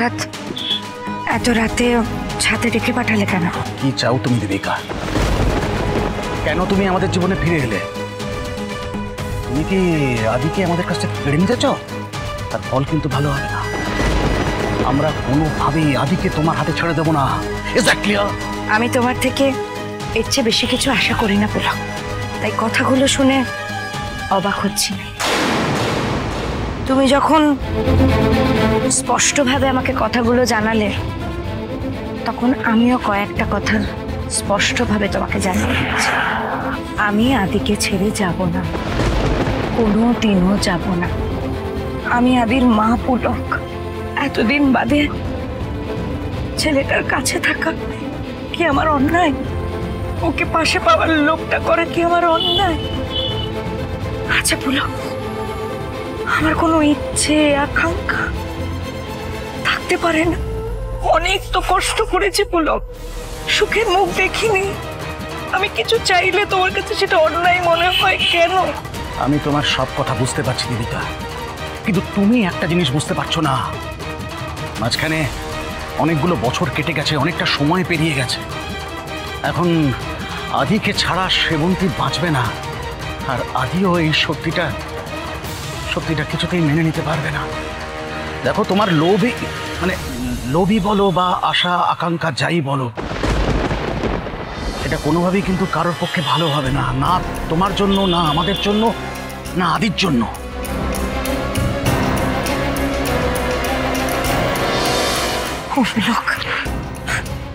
হঠাৎ এত রাতে ছাদে ডেকে পাঠালে কেন? কি চাও তুমি দেবিকা? কেন তুমি আমাদের জীবনে ফিরে এলে? তুমি কি আদিকে আমাদের কাছ থেকে কেড়ে নিতে চাও? তার ফল কিন্তু ভালো হবে না। আমরা কোনোভাবেই আদিকে তোমার হাতে ছেড়ে দেবো না। Is that clear? আমি তোমার থেকে এর চেয়ে বেশি কিছু আশা করি না পুলক, তাই কথাগুলো শুনে অবাক হচ্ছি। তুমি যখন স্পষ্টভাবে আমাকে কথাগুলো জানালে, তখন আমিও কয়েকটা কথা স্পষ্টভাবে তোমাকে জানিয়ে দিচ্ছি। আমি আদিকে ছেড়ে যাব না, কোনো দিনও যাব না। আমি আদির মা পুলক। এতদিন বাদে ছেলেটার কাছে থাকা কি আমার অন্যায়? ওকে পাশে পাওয়ার লোকটা করা কি আমার অন্যায়? আচ্ছা পুলক, আমার কোনো ইচ্ছে আকাঙ্ক্ষা থাকতে পারে না? অনেক তো কষ্ট করেছি পুলক, সুখের মুখ দেখিনি। আমি কিছু চাইলে তোমার কাছে সেটা অন্যায় মনে হয় কেন? আমি তোমার সব কথা বুঝতে পারছি দেবিকা, কিন্তু তুমি একটা জিনিস বুঝতে পারছো না। মাঝখানে অনেকগুলো বছর কেটে গেছে, অনেকটা সময় পেরিয়ে গেছে। এখন আদিকে ছাড়া সেবন্তী বাঁচবে না, আর আদিও এই সত্যিটা কিছুতেই মেনে নিতে পারবে না। দেখো, তোমার লোভী বলো বা আশা আকাঙ্ক্ষা যাই বলো, এটা কোনোভাবেই কিন্তু কারোর পক্ষে ভালো হবে না, না তোমার জন্য, না আমাদের জন্য, না আদির জন্য। পুলক,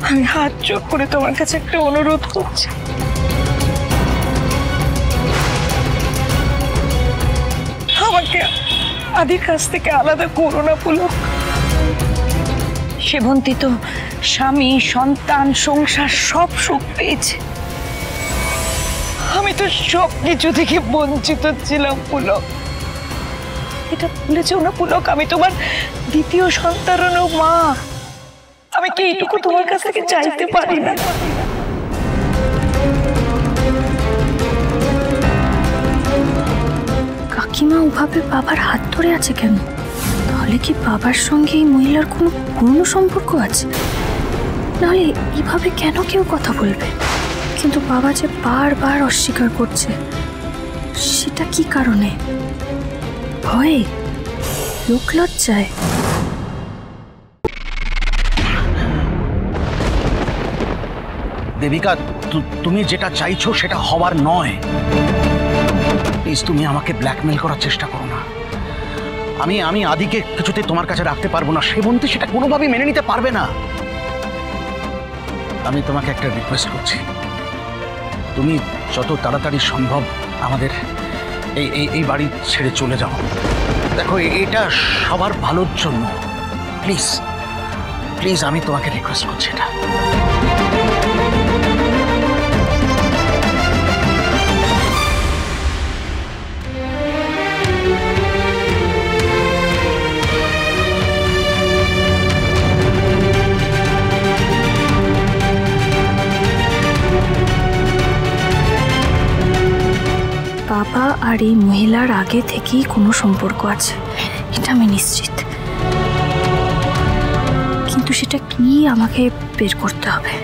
আমি হাত জোড় করে তোমার কাছে একটা অনুরোধ করছি। আমাকে আদির কাছ থেকে আলাদা করো না পুলক। সেবন্তী তো স্বামী, সন্তান, সংসার সব সুখ পেয়েছে। আমি তো সব কিছু থেকে বঞ্চিত ছিলাম পুলক। এটা ভুলে যেও না পুলক, আমি তোমার দ্বিতীয় সন্তানেরও মা। আমি কি এইটুকু তোমার কাছ থেকে চাইতে পারি না? কাকিমা ওভাবে বাবার হাত ধরে আছে কেন? তাহলে কি বাবার সঙ্গে এই মহিলার কোনো পুরনো সম্পর্ক আছে? নাহলে এইভাবে কেন কেউ কথা বলবে? কিন্তু বাবা যে বারবার অস্বীকার করছে, সেটা কি কারণে? ভয়ে? লোকলজ্জায়? দেবিকা, তুমি যেটা চাইছো সেটা হওয়ার নয়। প্লিজ, তুমি আমাকে ব্ল্যাকমেল করার চেষ্টা করো না। আমি আদিকে কিছুতে তোমার কাছে রাখতে পারবো না। সেবন্তী সেটা কোনোভাবেই মেনে নিতে পারবে না। আমি তোমাকে একটা রিকোয়েস্ট করছি, তুমি যত তাড়াতাড়ি সম্ভব আমাদের এই বাড়ি ছেড়ে চলে যাও। দেখো, এটা সবার ভালোর জন্য। প্লিজ প্লিজ, আমি তোমাকে রিকোয়েস্ট করছি এটা। বাবা আর এই মহিলার আগে থেকেই কোনো সম্পর্ক আছে, এটা আমি নিশ্চিত। কিন্তু সেটা কি আমাকে বের করতে হবে,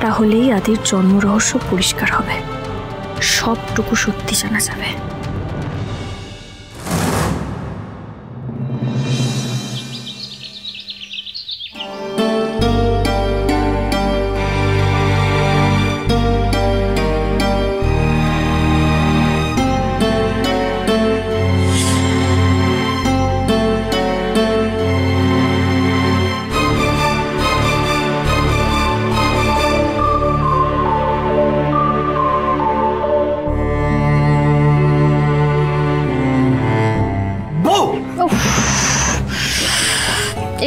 তাহলেই আদির জন্ম রহস্য পরিষ্কার হবে, সবটুকু সত্যি জানা যাবে।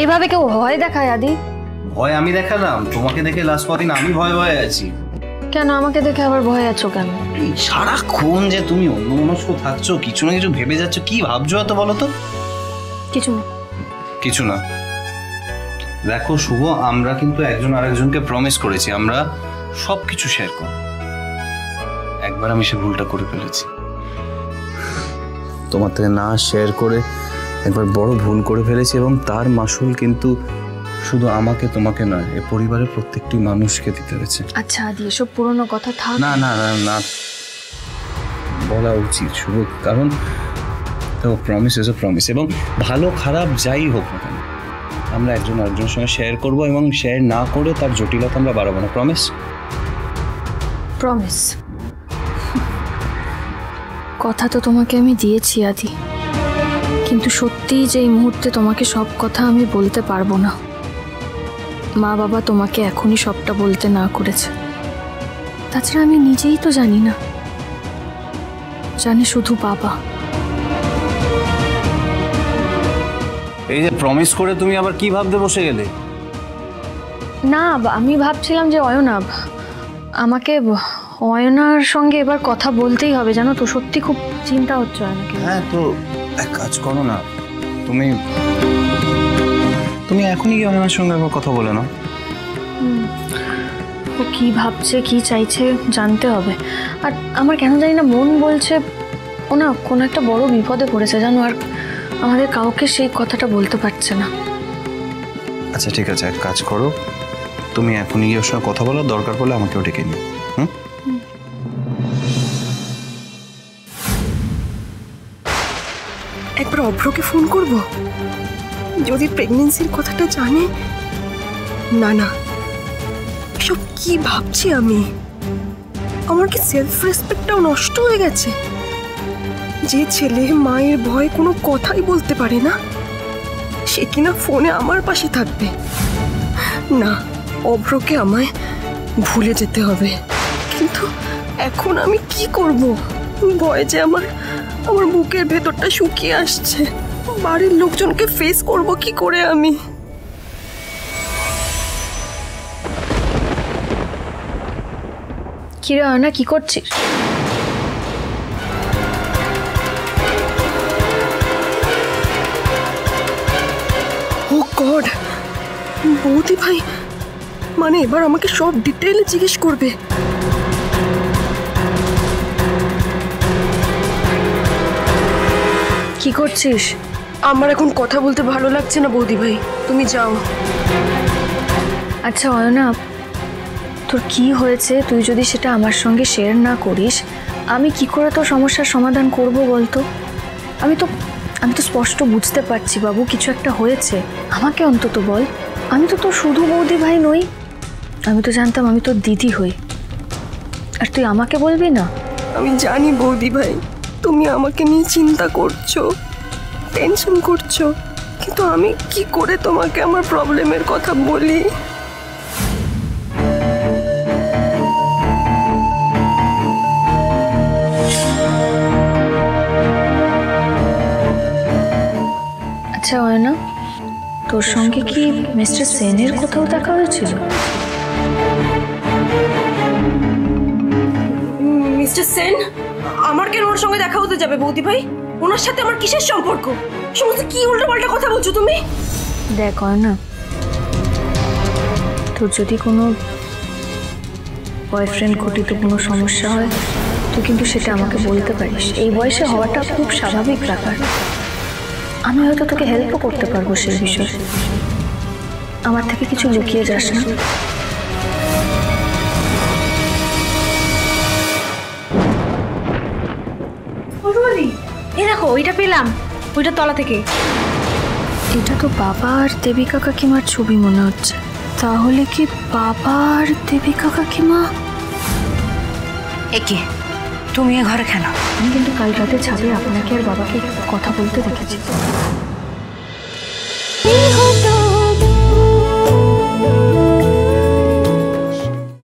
এইভাবে কেউ ভয় দেখায় আদি? ভয় আমি দেখালাম? তোমাকে দেখে লাস্ট কদিন আমি ভয়ে আছি। কেন আমাকে দেখে আবার ভয় আছো কেন? সারাক্ষণ যে তুমি অন্যমনস্ক থাকছো, কিছু না কিছু ভেবে যাচ্ছ। কি ভাবছো এত বলো তো? কিছু না। দেখো শুভ, আমরা কিন্তু একজন আরেকজনকে প্রমিস করেছি আমরা সবকিছু শেয়ার করব। একবার আমি সে ভুলটা করে ফেলেছি। তোমার থেকে না শেয়ার করে একবার বড় ভুল করে ফেলেছি এবং তার মাসুল কিন্তু শুধু আমাকে তোমাকে নয় এ পরিবারের প্রত্যেকটি মানুষকে দিতে হয়েছে। আচ্ছা আদি, এসব পুরনো কথা থাক। না না না না বলা উচিত শুভ, কারণ তো প্রমিস ইজ এ প্রমিস, এবং ভালো খারাপ যাই হোক না কেন আমরা একজন আরেকজনের সঙ্গে শেয়ার করব এবং শেয়ার না করে তার জটিলতা আমরা বাড়াবো না। প্রমিস? প্রমিস। কথা তো তোমাকে আমি দিয়েছি আদি, কিন্তু সত্যিই যে এই মুহূর্তে তোমাকে সব কথা আমি বলতে পারবো না। মা বাবা তোমাকে এখনই সবটা বলতে না করেছে। তাছাড়া আমি নিজেই তো জানি না, জানে শুধু বাবা। এই যে প্রমিস করে তুমি আবার কি ভাবতে বসে গেলে? না, আমি ভাবছিলাম যে অয়নাভ, আমাকে অয়নার সঙ্গে এবার কথা বলতেই হবে, জানো তো। সত্যি খুব চিন্তা হচ্ছে অয়নাকে। হ্যাঁ, তো এক কাজ করো না, তুমি তুমি এখনই গিয়ে আমার সঙ্গে একবার কথা বলে নাও। ও কি ভাবছে, কি চাইছে জানতে হবে। আর আমার কেন জানি না মন বলছে ও না কোনো একটা বড় বিপদে পড়েছে, জানো। আর আমাদের কাউকে সেই কথাটা বলতে পারছে না। আচ্ছা ঠিক আছে, এক কাজ করো, তুমি এখনই গিয়ে ওর সঙ্গে কথা বলো, দরকার পড়লে আমাকেও ডেকে নিও। একবার অভ্রকে ফোন করব, যদি প্রেগন্যান্সির কথাটা জানে। না না, এসব কি ভাবছি আমি? আমার কি সেলফ রেসপেক্টটাও নষ্ট হয়ে গেছে? যে ছেলে মায়ের ভয়ে কোনো কথাই বলতে পারে না, সে কিনা ফোনে আমার পাশে থাকবে? না, অভ্রকে আমায় ভুলে যেতে হবে। কিন্তু এখন আমি কি করব? ভয়ে যে আমার বুকের ভেতরটা শুকিয়ে আসছে। বাড়ির লোকজনকে ফেস করব কি করে আমি? কি রে অয়না, কি করছিস? ও গড, বৌদি ভাই মানে এবার আমাকে সব ডিটেইলে জিজ্ঞেস করবে। কি করছিস? আমার এখন কথা বলতে ভালো লাগছে না বৌদি ভাই, তুমি যাও। আচ্ছা অয়না, তোর কি হয়েছে তুই যদি সেটা আমার সঙ্গে শেয়ার না করিস, আমি কি করে তোর সমস্যার সমাধান করব বলতো? আমি তো স্পষ্ট বুঝতে পারছি বাবু, কিছু একটা হয়েছে। আমাকে অন্তত বল। আমি তো তোর শুধু বৌদি ভাই নই, আমি তো জানতাম আমি তোর দিদি হই, আর তুই আমাকে বলবি না? আমি জানি বৌদি ভাই, তুমি আমাকে নিয়ে চিন্তা করছো, টেনশন করছো, কিন্তু আমি কি করে তোমাকে আমার প্রবলেমের কথা বলি? আচ্ছা অয়না, তোর সঙ্গে কি মিস্টার সেনের কোথাও দেখা হয়েছিল? মিস্টার সেন? আমার কেন ওর সঙ্গে দেখা হতে যাবে বৌদি ভাই? ওনার সাথে আমার কিসের সম্পর্ক? সমস্ত কি উল্টোপাল্টা কথা বলছো তুমি? দেখ অয়না, তোর যদি কোনো বয়ফ্রেন্ড ঘটিত কোনো সমস্যা হয়, তুই কিন্তু সেটা আমাকে বলতে পারিস। এই বয়সে হওয়াটা খুব স্বাভাবিক ব্যাপার। আমি হয়তো তোকে হেল্পও করতে পারবো সেই বিষয়ে। আমার থেকে কিছু লুকিয়ে যাস না। এই দেখো, ওইটা পেলাম, ওইটা তলা থেকে। এটা তো বাবা আর দেবিকা কাকিমার ছবি মনে হচ্ছে। তাহলে কি বাবা আর দেবিকা কাকিমা? একে তুমি এ ঘরে কেন? আমি কিন্তু কাল রাতে ছাদে আপনাকে আর বাবাকে কথা বলতে দেখেছি।